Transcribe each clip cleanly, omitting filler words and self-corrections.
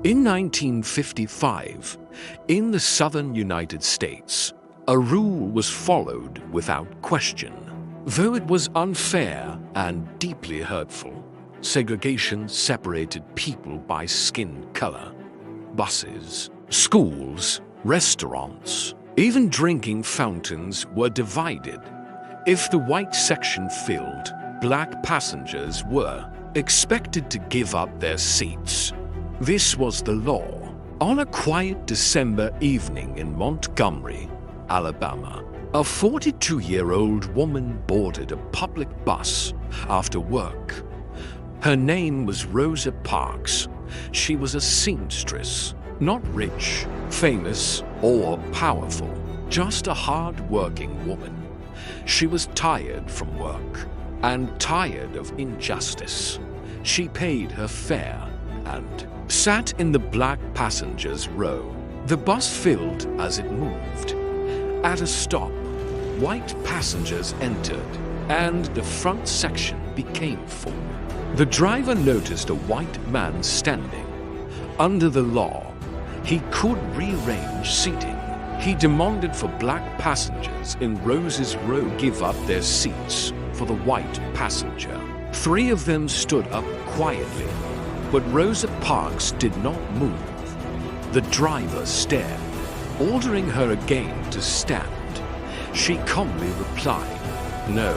In 1955, in the southern United States, a rule was followed without question. Though it was unfair and deeply hurtful, segregation separated people by skin color. Buses, schools, restaurants, even drinking fountains were divided. If the white section filled, black passengers were expected to give up their seats. This was the law. On a quiet December evening in Montgomery, Alabama, a 42-year-old woman boarded a public bus after work. Her name was Rosa Parks. She was a seamstress, not rich, famous, or powerful, just a hard-working woman. She was tired from work and tired of injustice. She paid her fare and sat in the black passengers' row. The bus filled as it moved. At a stop, white passengers entered, and the front section became full. The driver noticed a white man standing. Under the law, he could rearrange seating. He demanded for black passengers in Rose's row give up their seats for the white passenger. 3 of them stood up quietly, but Rosa Parks did not move. The driver stared, ordering her again to stand. She calmly replied, "No."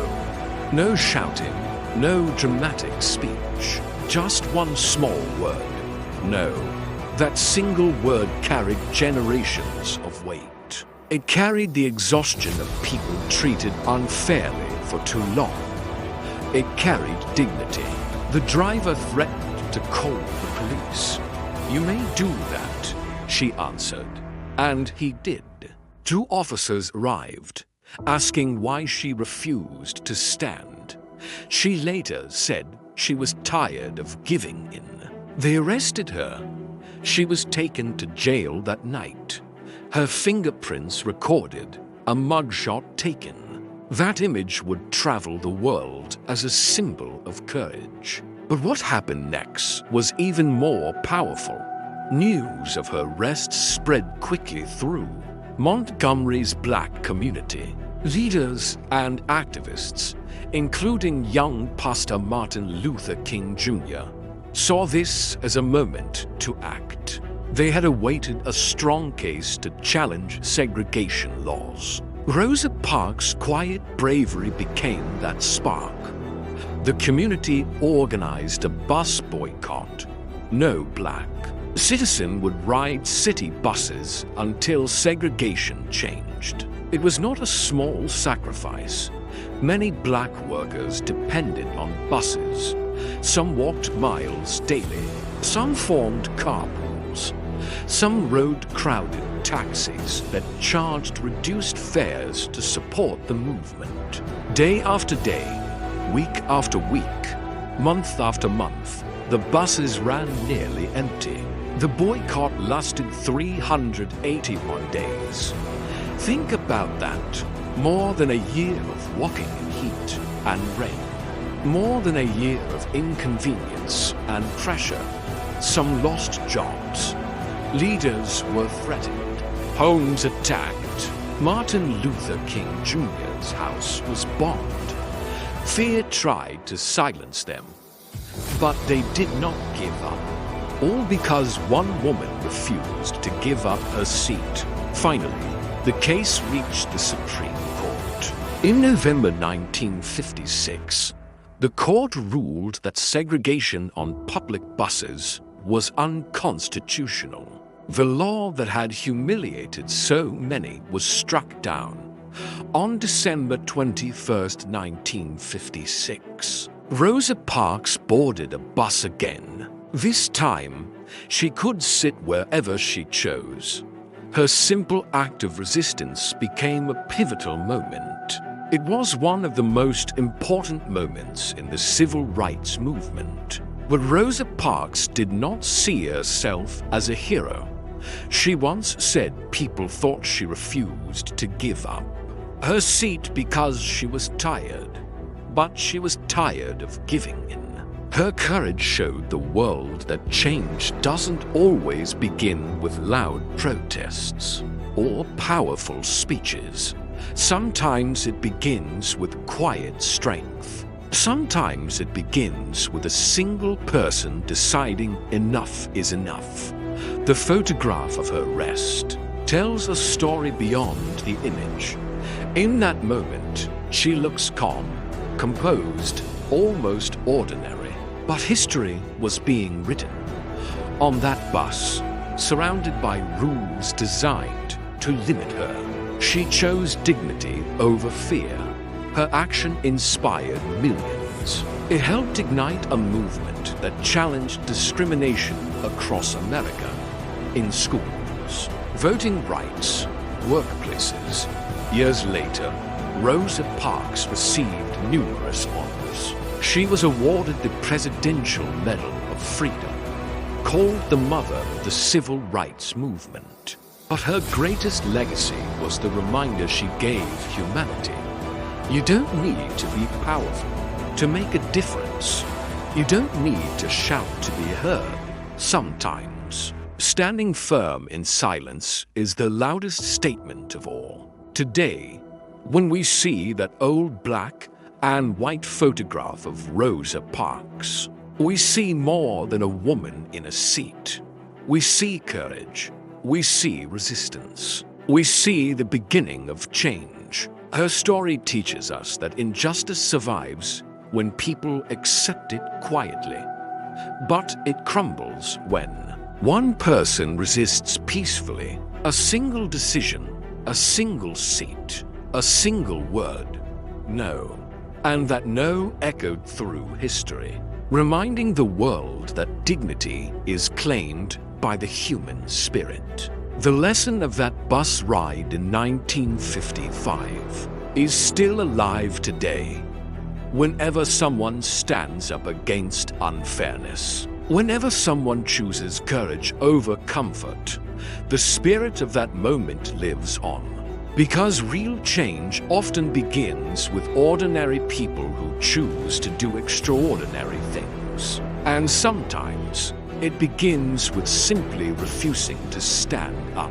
No shouting, no dramatic speech, just one small word, "No." That single word carried generations of weight. It carried the exhaustion of people treated unfairly for too long. It carried dignity. The driver threatened to call the police. "You may do that," she answered, and he did. 2 officers arrived, asking why she refused to stand. She later said she was tired of giving in. They arrested her. She was taken to jail that night. Her fingerprints recorded, a mugshot taken. That image would travel the world as a symbol of courage. But what happened next was even more powerful. News of her arrest spread quickly through Montgomery's black community. Leaders and activists, including young Pastor Martin Luther King Jr., saw this as a moment to act. They had awaited a strong case to challenge segregation laws. Rosa Parks' quiet bravery became that spark. The community organized a bus boycott. No black citizen would ride city buses until segregation changed. It was not a small sacrifice. Many black workers depended on buses. Some walked miles daily. Some formed carpools. Some rode crowded taxis that charged reduced fares to support the movement. Day after day, week after week, month after month, the buses ran nearly empty. The boycott lasted 381 days. Think about that. More than a year of walking in heat and rain. More than a year of inconvenience and pressure. Some lost jobs. Leaders were threatened. Homes attacked. Martin Luther King Jr.'s house was bombed. Fear tried to silence them, but they did not give up. All because one woman refused to give up her seat. Finally, the case reached the Supreme Court. In November 1956, the court ruled that segregation on public buses was unconstitutional. The law that had humiliated so many was struck down. On December 21, 1956, Rosa Parks boarded a bus again. This time, she could sit wherever she chose. Her simple act of resistance became a pivotal moment. It was one of the most important moments in the civil rights movement. But Rosa Parks did not see herself as a hero. She once said people thought she refused to give up her seat because she was tired. But she was tired of giving in. Her courage showed the world that change doesn't always begin with loud protests or powerful speeches. Sometimes it begins with quiet strength. Sometimes it begins with a single person deciding enough is enough. The photograph of her rest tells a story beyond the image. In that moment, she looks calm, composed, almost ordinary. But history was being written. On that bus, surrounded by rules designed to limit her, she chose dignity over fear. Her action inspired millions. It helped ignite a movement that challenged discrimination across America. In schools, voting rights, workplaces. Years later, Rosa Parks received numerous honors. She was awarded the Presidential Medal of Freedom, called the mother of the Civil Rights Movement. But her greatest legacy was the reminder she gave humanity. You don't need to be powerful to make a difference. You don't need to shout to be heard. Sometimes, standing firm in silence is the loudest statement of all. Today, when we see that old black and white photograph of Rosa Parks, we see more than a woman in a seat. We see courage. We see resistance. We see the beginning of change. Her story teaches us that injustice survives when people accept it quietly. But it crumbles when one person resists peacefully. A single decision, a single seat, a single word. No. And that no echoed through history, reminding the world that dignity is claimed by the human spirit. The lesson of that bus ride in 1955 is still alive today. Whenever someone stands up against unfairness, whenever someone chooses courage over comfort, the spirit of that moment lives on. Because real change often begins with ordinary people who choose to do extraordinary things. And sometimes it begins with simply refusing to stand up.